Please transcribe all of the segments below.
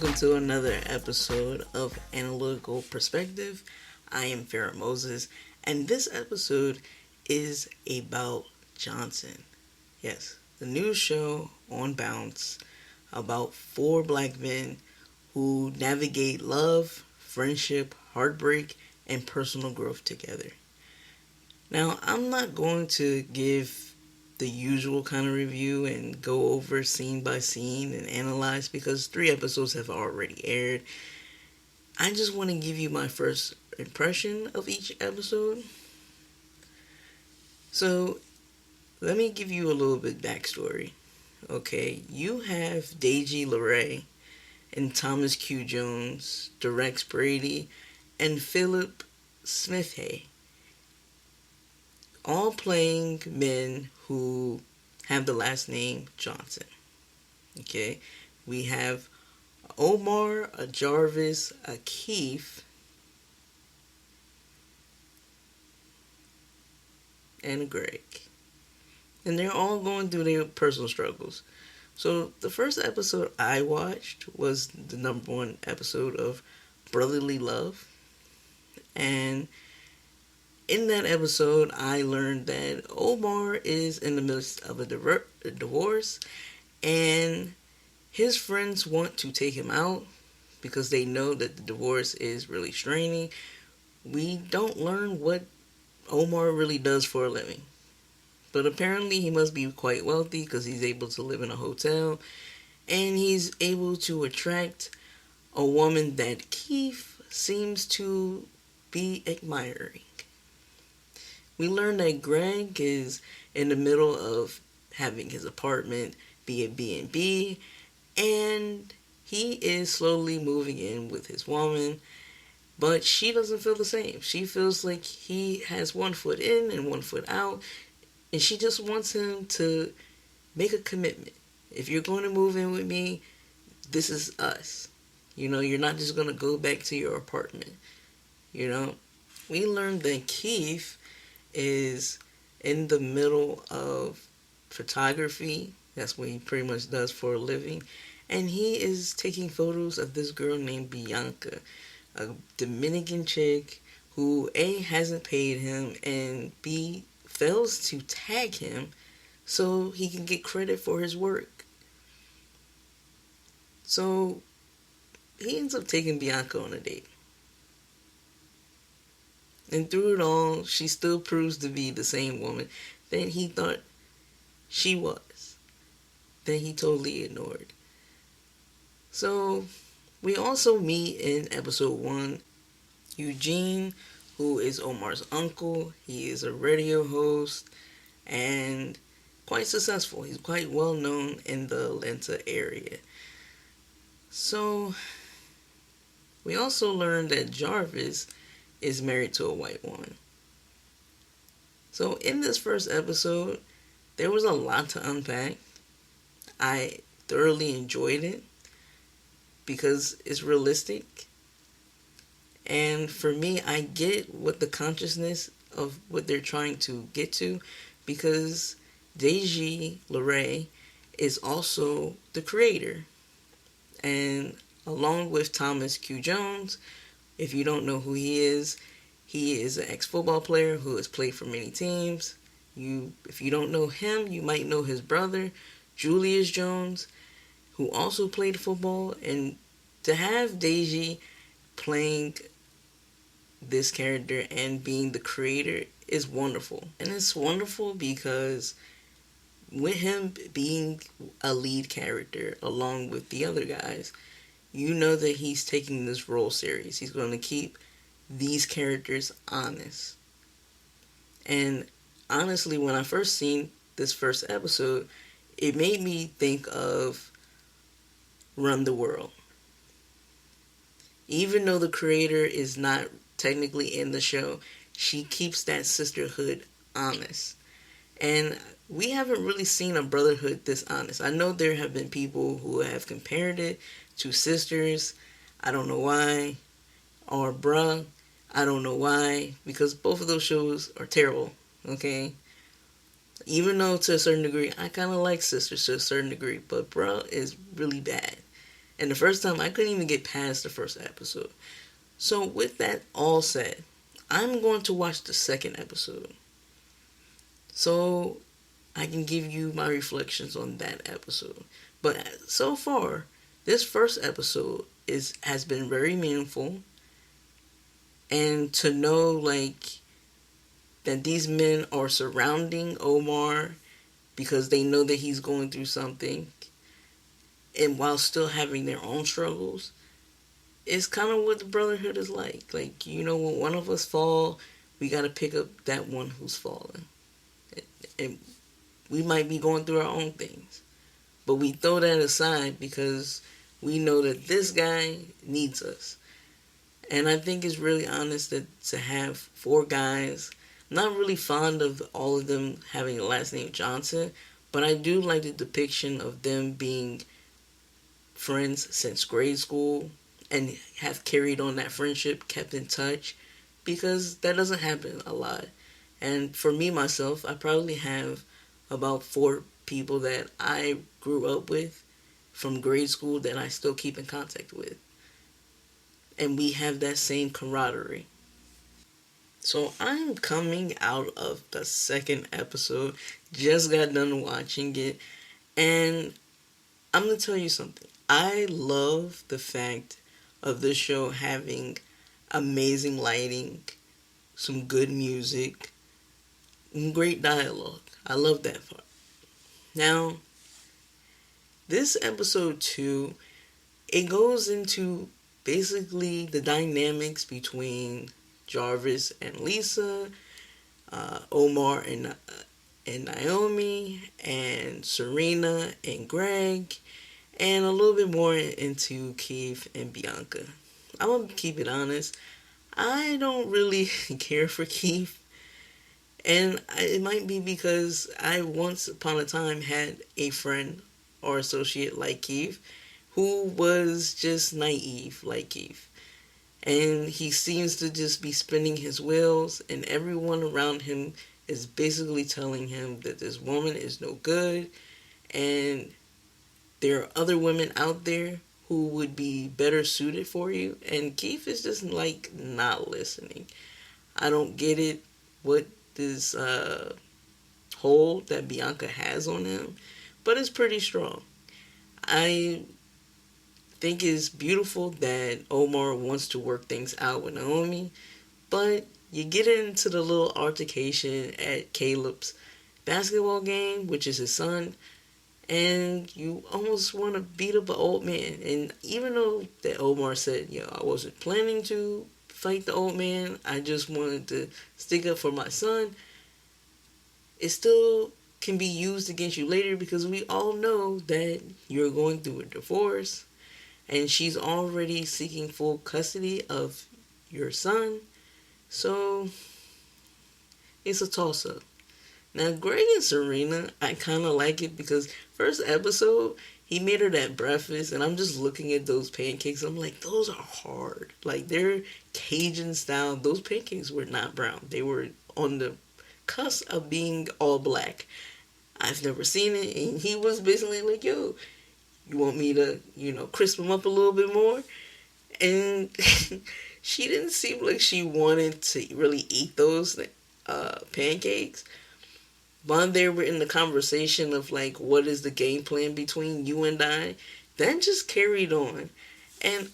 welcome to another episode of Analytical Perspective. I am Farrah Moses, and this episode is about Johnson. Yes, the new show on Bounce about four black men who navigate love, friendship, heartbreak, and personal growth together. Now, I'm not going to give the usual kind of review and go over scene by scene and analyze because three episodes have already aired. I just want to give you my first impression of each episode. So, let me give you a little bit backstory. Okay, you have Deji LeRae and Thomas Q. Jones, Derex Brady, and Philip Smithhay, all playing men who have the last name Johnson. Okay, we have Omar, a Jarvis, a Keith, and a Greg. And they're all going through their personal struggles. So the first episode I watched was the number one episode of Brotherly Love. And in that episode, I learned that Omar is in the midst of a divorce, and his friends want to take him out because they know that the divorce is really straining. We don't learn what Omar really does for a living, but apparently he must be quite wealthy because he's able to live in a hotel, and he's able to attract a woman that Keith seems to be admiring. We learn that Greg is in the middle of having his apartment be a B&B, and he is slowly moving in with his woman, but she doesn't feel the same. She feels like he has one foot in and one foot out, and she just wants him to make a commitment. If you're going to move in with me, this is us. You're not just going to go back to your apartment. We learned that Keith is in the middle of photography. That's what he pretty much does for a living. And he is taking photos of this girl named Bianca, a Dominican chick who A, hasn't paid him, and B, fails to tag him so he can get credit for his work. So he ends up taking Bianca on a date. And through it all, she still proves to be the same woman that he thought she was, that he totally ignored. So, we also meet in episode 1 Eugene, who is Omar's uncle. He is a radio host and quite successful. He's quite well known in the Atlanta area. So, we also learned that Jarvis is married to a white woman. So in this first episode, there was a lot to unpack. I thoroughly enjoyed it because it's realistic. And for me, I get what the consciousness of what they're trying to get to, because Deji LeRae is also the creator. And along with Thomas Q. Jones, if you don't know who he is an ex-football player who has played for many teams. If you don't know him, you might know his brother, Julius Jones, who also played football. And to have Deji playing this character and being the creator is wonderful. And it's wonderful because with him being a lead character along with the other guys, you know that he's taking this role serious. He's going to keep these characters honest. And honestly, when I first seen this first episode, it made me think of Run the World. Even though the creator is not technically in the show, she keeps that sisterhood honest. And we haven't really seen a brotherhood this honest. I know there have been people who have compared it to Sisters, I don't know why, or Bruh, I don't know why, because both of those shows are terrible, okay? Even though to a certain degree, I kind of like Sisters to a certain degree, but Bruh is really bad. And the first time I couldn't even get past the first episode. So with that all said, I'm going to watch the second episode. So I can give you my reflections on that episode. But so far, this first episode has been very meaningful, and to know like that these men are surrounding Omar because they know that he's going through something, and while still having their own struggles, it's kind of what the brotherhood is like. Like, when one of us fall, we got to pick up that one who's fallen. And we might be going through our own things, but we throw that aside because we know that this guy needs us. And I think it's really honest that to have four guys, not really fond of all of them having a last name Johnson, but I do like the depiction of them being friends since grade school and have carried on that friendship, kept in touch, because that doesn't happen a lot. And for me, myself, I probably have about four people that I grew up with from grade school that I still keep in contact with. And we have that same camaraderie. So I'm coming out of the second episode, just got done watching it, and I'm going to tell you something. I love the fact of this show having amazing lighting, some good music, and great dialogue. I love that part. Now, this episode 2, it goes into basically the dynamics between Jarvis and Lisa, Omar and Naomi, and Serena and Greg, and a little bit more into Keith and Bianca. I'm gonna keep it honest. I don't really care for Keith, and it might be because I once upon a time had a friend or associate like Keith who was just naive like Keith. And he seems to just be spinning his wheels, and everyone around him is basically telling him that this woman is no good, and there are other women out there who would be better suited for you. And Keith is just like not listening. I don't get it, what this hold that Bianca has on him, but it's pretty strong. I think it's beautiful that Omar wants to work things out with Naomi, but you get into the little altercation at Caleb's basketball game, which is his son, and you almost want to beat up an old man. And even though that Omar said, I wasn't planning to fight the old man, I just wanted to stick up for my son, it still can be used against you later because we all know that you're going through a divorce and she's already seeking full custody of your son. So it's a toss-up. Now, Greg and Serena, I kind of like it because first episode, he made her that breakfast, and I'm just looking at those pancakes. I'm like, those are hard. Like, they're Cajun style. Those pancakes were not brown. They were on the cusp of being all black. I've never seen it, and he was basically like, yo, you want me to, crisp them up a little bit more? And she didn't seem like she wanted to really eat those pancakes. While they were in the conversation of like, what is the game plan between you and I, that just carried on. And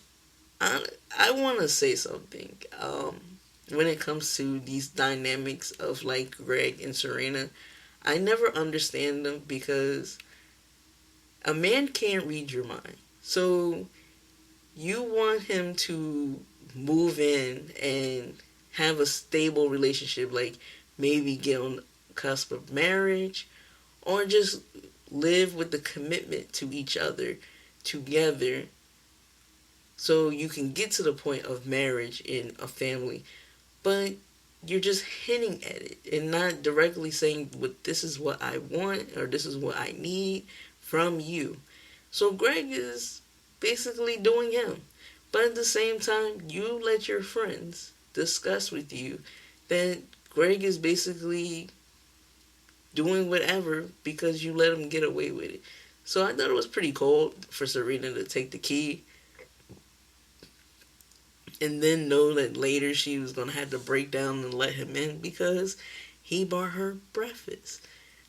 I want to say something. When it comes to these dynamics of like Greg and Serena, I never understand them because a man can't read your mind. So you want him to move in and have a stable relationship, like maybe get on the cusp of marriage, or just live with the commitment to each other together so you can get to the point of marriage in a family. But you're just hinting at it and not directly saying, "What this is what I want," or "This is what I need from you." So Greg is basically doing him. But at the same time, you let your friends discuss with you that Greg is basically doing whatever because you let him get away with it. So I thought it was pretty cold for Serena to take the key and then know that later she was going to have to break down and let him in because he bought her breakfast.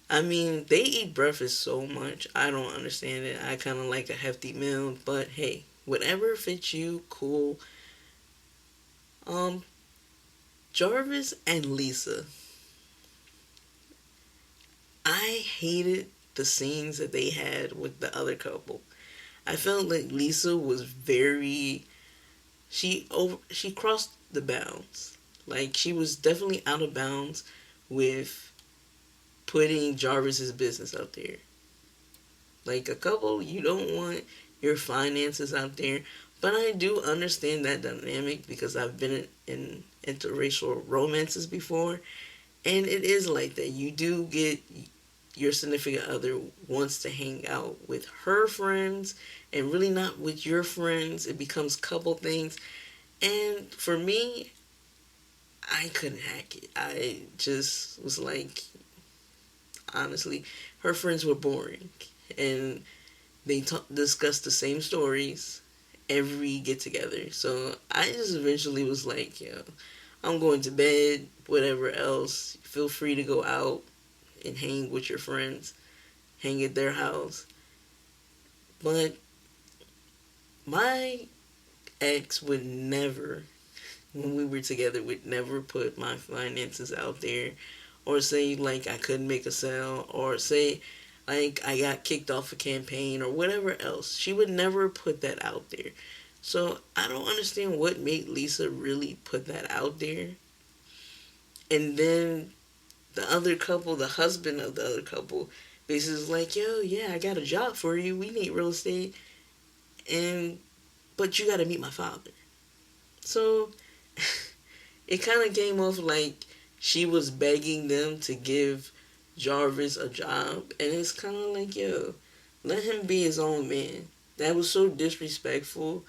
I mean, they eat breakfast so much. I don't understand it. I kind of like a hefty meal, but hey, whatever fits you, cool. Um, Jarvis and Lisa. I hated the scenes that they had with the other couple. I felt like Lisa was very she crossed the bounds. Like she was definitely out of bounds with putting Jarvis's business out there. Like a couple, you don't want your finances out there. But I do understand that dynamic because I've been in interracial romances before, and it is like that. You do get your significant other wants to hang out with her friends and really not with your friends. It becomes couple things. And for me, I couldn't hack it. I just was like, honestly, her friends were boring. And they discussed the same stories every get together. So I just eventually was like, yo, I'm going to bed, whatever else. Feel free to go out and hang with your friends, hang at their house. But my ex would never, when we were together, would never put my finances out there or say like I couldn't make a sale or say like I got kicked off a campaign or whatever else. She would never put that out there. So I don't understand what made Lisa really put that out there. And then the other couple, the husband of the other couple, basically was like, yo, yeah, I got a job for you. We need real estate. And, but you got to meet my father. So it kind of came off like she was begging them to give Jarvis a job. And it's kind of like, yo, let him be his own man. That was so disrespectful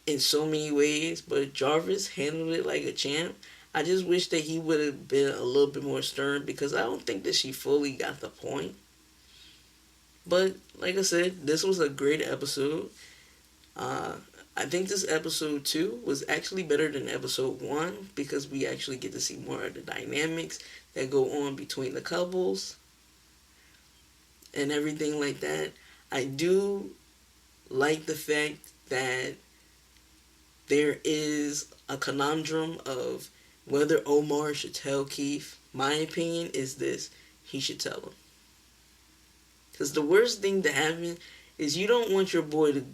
in so many ways, but Jarvis handled it like a champ. I just wish that he would have been a little bit more stern because I don't think that she fully got the point. But like I said, this was a great episode. Uh, I think this episode 2 was actually better than episode 1 because we actually get to see more of the dynamics that go on between the couples and everything like that. I do like the fact that there is a conundrum of whether Omar should tell Keith. My opinion is this: he should tell him. Because the worst thing to happen is you don't want your boy to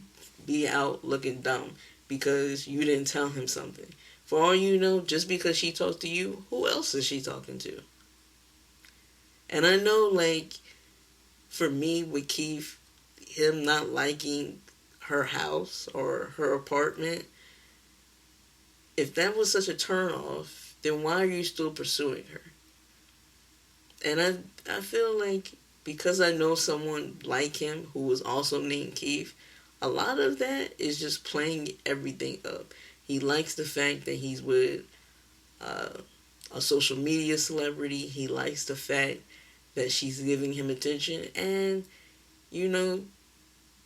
be out looking dumb because you didn't tell him something. For all you know, just because she talked to you, who else is she talking to? And I know, like, for me with Keith, him not liking her house or her apartment, if that was such a turnoff, then why are you still pursuing her? And I feel like because I know someone like him who was also named Keith, a lot of that is just playing everything up. He likes the fact that he's with uh, a social media celebrity. He likes the fact that she's giving him attention and, you know,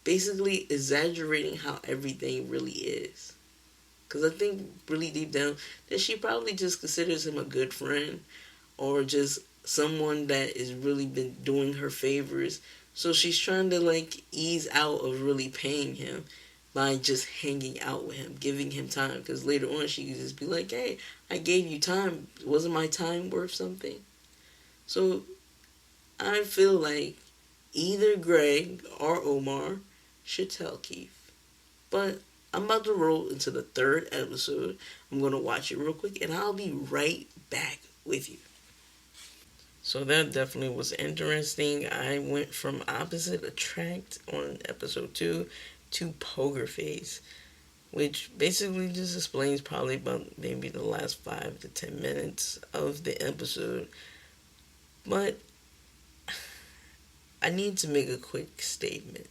basically exaggerating how everything really is. Because I think really deep down that she probably just considers him a good friend or just someone that has really been doing her favors. So she's trying to like ease out of really paying him by just hanging out with him, giving him time. Because later on she could just be like, hey, I gave you time. Wasn't my time worth something? So I feel like either Greg or Omar should tell Keith. But I'm about to roll into the third episode. I'm going to watch it real quick and I'll be right back with you. So that definitely was interesting. I went from opposite attract on episode 2 to poker face, which basically just explains probably about maybe the last 5 to 10 minutes of the episode. But I need to make a quick statement.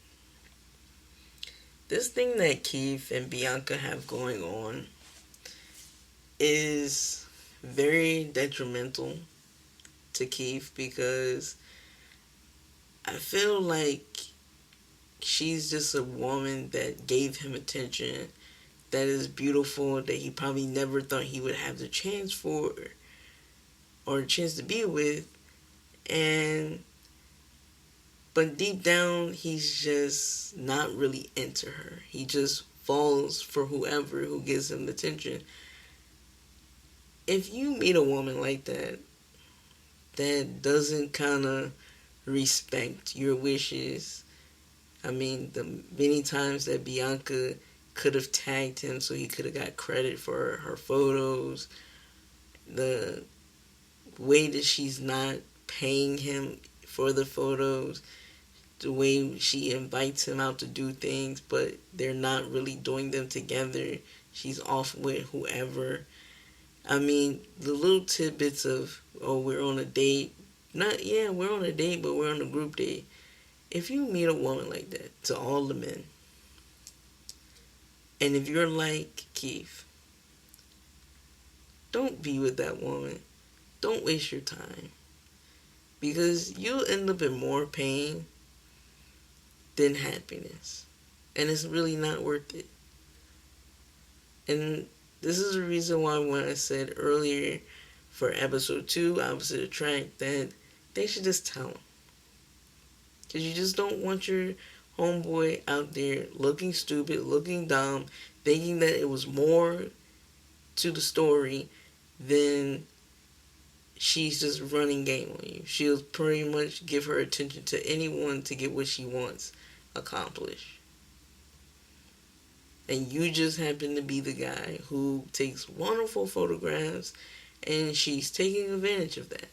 This thing that Keith and Bianca have going on is very detrimental to Keith because I feel like she's just a woman that gave him attention, that is beautiful, that he probably never thought he would have the chance for or a chance to be with. And but deep down, he's just not really into her. He just falls for whoever who gives him the attention. If you meet a woman like that, that doesn't kind of respect your wishes, I mean, the many times that Bianca could have tagged him so he could have got credit for her photos, the way that she's not paying him for the photos, the way she invites him out to do things, but they're not really doing them together. She's off with whoever. I mean, the little tidbits of, oh, we're on a date. Not, yeah, we're on a date, but we're on a group date. If you meet a woman like that, to all the men, and if you're like Keith, don't be with that woman. Don't waste your time. Because you'll end up in more pain than happiness. And it's really not worth it. And this is the reason why when I said earlier for episode 2, opposite attract, that they should just tell him. Because you just don't want your homeboy out there looking stupid, looking dumb, thinking that it was more to the story than she's just running game on you. She'll pretty much give her attention to anyone to get what she wants accomplished. And you just happen to be the guy who takes wonderful photographs, and she's taking advantage of that.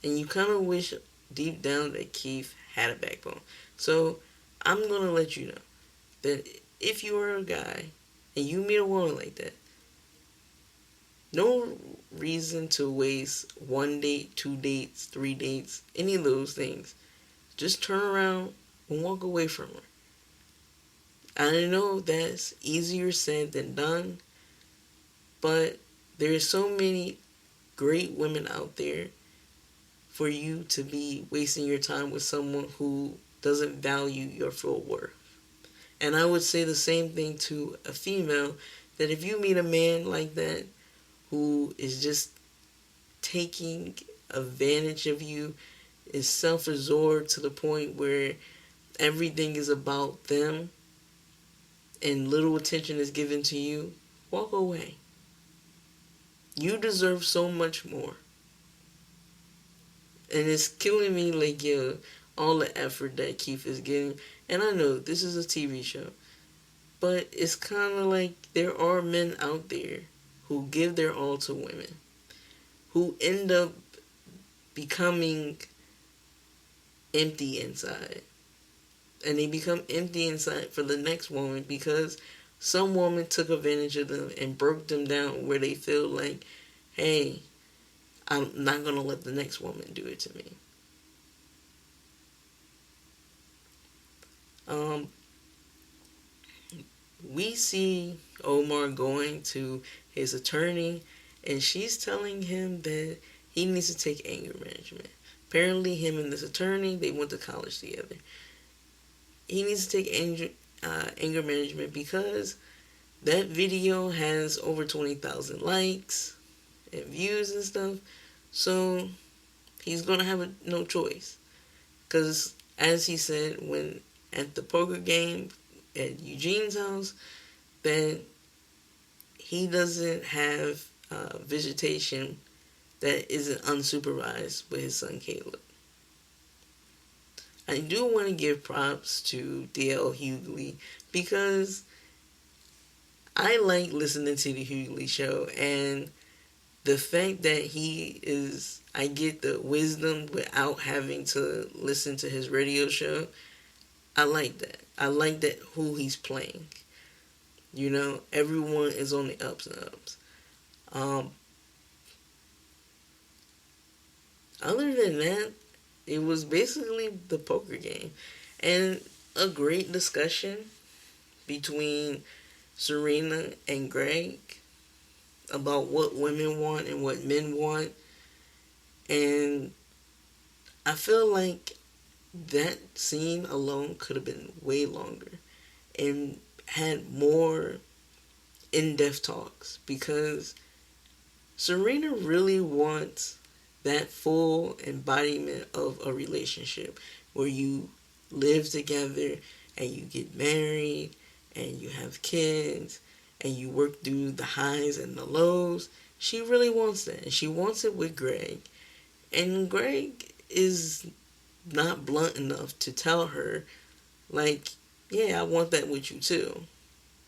And you kind of wish deep down that Keith had a backbone. So I'm going to let you know that if you are a guy and you meet a woman like that, no reason to waste 1 date, 2 dates, 3 dates, any of those things. Just turn around and walk away from her. I know that's easier said than done, but there's so many great women out there for you to be wasting your time with someone who doesn't value your full worth. And I would say the same thing to a female, that if you meet a man like that who is just taking advantage of you, is self-absorbed to the point where everything is about them and little attention is given to you, walk away. You deserve so much more. And it's killing me, like, all the effort that Keith is getting. And I know this is a TV show, but it's kind of like there are men out there who give their all to women, who end up becoming empty inside. And they become empty inside for the next woman because some woman took advantage of them and broke them down where they feel like, hey, I'm not going to let the next woman do it to me. We see Omar going to his attorney, and she's telling him that he needs to take anger management. Apparently, him and this attorney, they went to college together. He needs to take anger management because that video has over 20,000 likes and views and stuff. So he's going to have no choice. Because as he said when at the poker game at Eugene's house, that he doesn't have visitation that isn't unsupervised with his son Caleb. I do want to give props to D.L. Hughley because I like listening to the Hughley show, and the fact that I get the wisdom without having to listen to his radio show, I like that. I like that who he's playing. Everyone is on the ups and ups. Other than that, it was basically the poker game. And a great discussion between Serena and Greg about what women want and what men want. And I feel like that scene alone could have been way longer and had more in-depth talks, because Serena really wants that full embodiment of a relationship where you live together and you get married and you have kids and you work through the highs and the lows. She really wants that, and she wants it with Greg. And Greg is not blunt enough to tell her, like, yeah, I want that with you too.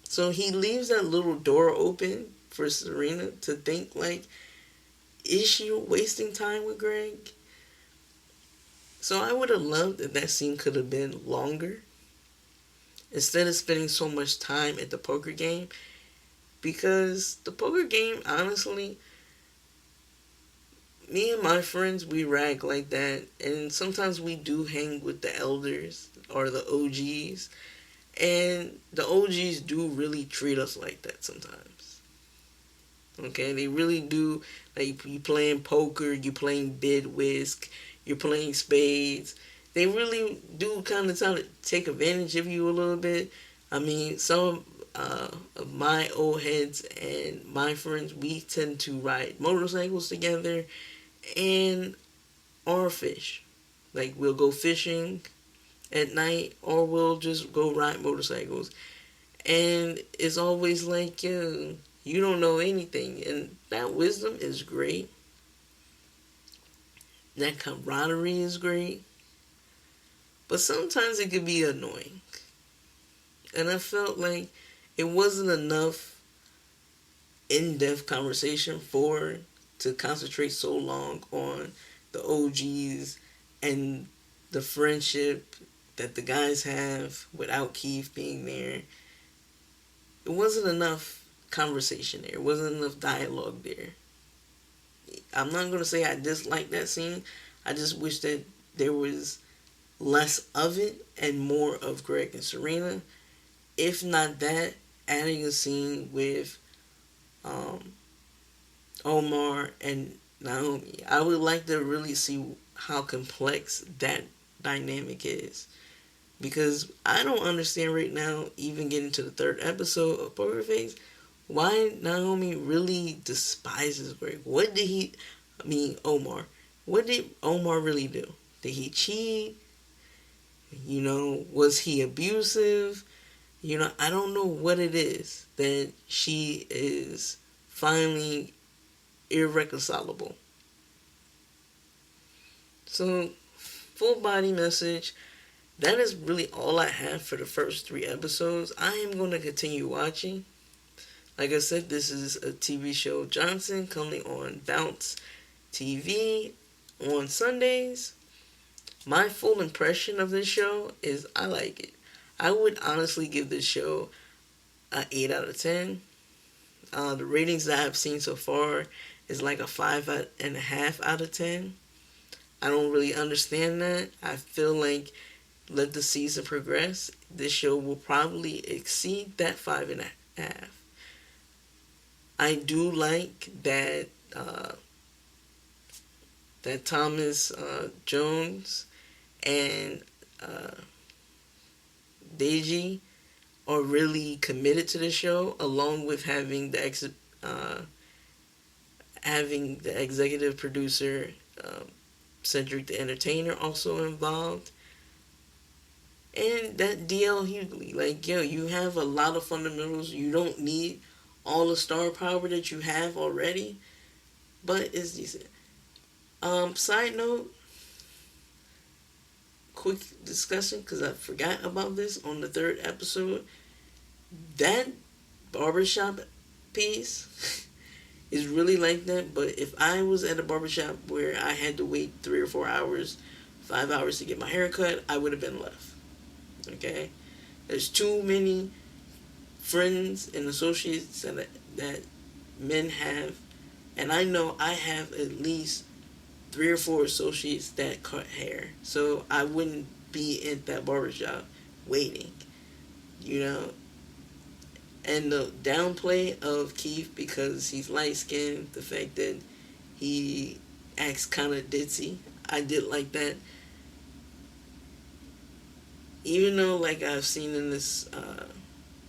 So he leaves that little door open for Serena to think, like, is she wasting time with Greg? So I would have loved if that scene could have been longer instead of spending so much time at the poker game. Because the poker game, honestly, me and my friends, we rag like that. And sometimes we do hang with the elders or the OGs. And the OGs do really treat us like that sometimes. Okay, they really do. Like, you playing poker, you playing bid whisk, you're playing spades. They really do kind of try to take advantage of you a little bit. I mean, some of my old heads and my friends, we tend to ride motorcycles together and or fish. Like, we'll go fishing at night, or we'll just go ride motorcycles. And it's always like, you don't know anything. And that wisdom is great. That camaraderie is great. But sometimes it could be annoying. And I felt like it wasn't enough in-depth conversation to concentrate so long on the OGs and the friendship that the guys have without Keith being there. It wasn't enough conversation there. It wasn't enough dialogue there. I'm not going to say I dislike that scene. I just wish that there was less of it and more of Greg and Serena. If not that, adding a scene with Omar and Naomi. I would like to really see how complex that dynamic is. Because I don't understand right now, even getting to the third episode of Poker Face, why Naomi really despises Greg. Omar. What did Omar really do? Did he cheat? Was he abusive? I don't know what it is that she is finally irreconcilable. So, full body message. That is really all I have for the first 3 episodes. I am going to continue watching. Like I said, this is a TV show, Johnson, coming on Bounce TV on Sundays. My full impression of this show is I like it. I would honestly give this show an 8 out of 10. The ratings that I've seen so far is like a 5.5 out of 10. I don't really understand that. I feel like let the season progress, this show will probably exceed that 5.5. I do like that that Thomas Jones and Deji are really committed to the show, along with having the executive producer Cedric the Entertainer also involved. And that DL Hughley, like, you have a lot of fundamentals. You don't need all the star power that you have already, but it's decent. Side note, quick discussion, because I forgot about this on the third episode. That barbershop piece is really like that, but if I was at a barbershop where I had to wait 3 or 4 hours, 5 hours to get my hair cut, I would have been left. Okay? There's too many friends and associates that men have, and I know I have at least 3 or 4 associates that cut hair, so I wouldn't be at that barbershop waiting, and the downplay of Keith because he's light skinned, the fact that he acts kind of ditzy, I did like that. even though like I've seen in this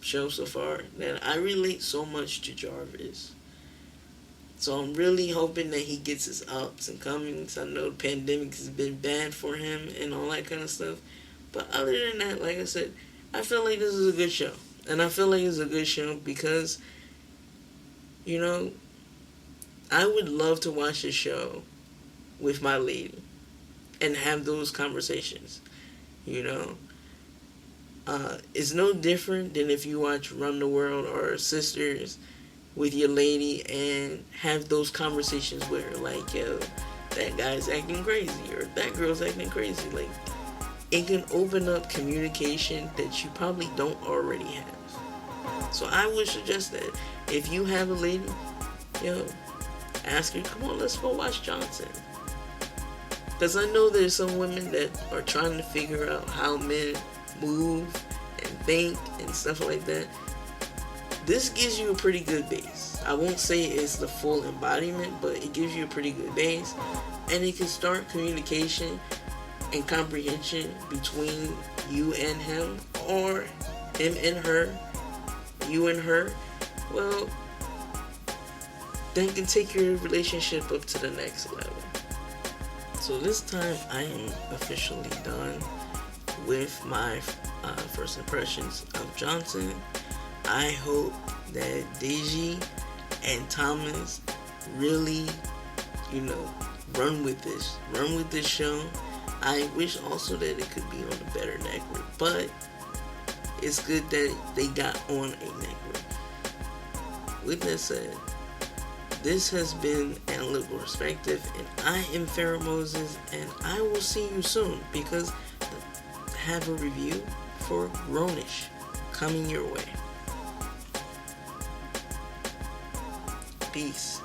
show so far that I relate so much to Jarvis. So I'm really hoping that he gets his ups and comings. I know the pandemic has been bad for him and all that kind of stuff. But other than that, like I said, I feel like this is a good show. And I feel like it's a good show because, you know, I would love to watch this show with my lady and have those conversations. You know, it's no different than if you watch Run the World or Sisters with your lady and have those conversations where, like, yo, that guy's acting crazy or that girl's acting crazy. Like, it can open up communication that you probably don't already have. So I would suggest that if you have a lady, yo, ask her, come on, let's go watch Johnson. Because I know there's some women that are trying to figure out how men move and think and stuff like that. This gives you a pretty good base. I won't say it's the full embodiment, but it gives you a pretty good base. And it can start communication and comprehension between you and him, or him and her, you and her. Well, then can take your relationship up to the next level. So this time I am officially done with my first impressions of Johnson. I hope that Deji and Thomas really, run with this show. I wish also that it could be on a better network, but it's good that they got on a network. With that said, this has been Analytical Perspective, and I am Pharaoh Moses, and I will see you soon because I have a review for Grownish coming your way. Peace.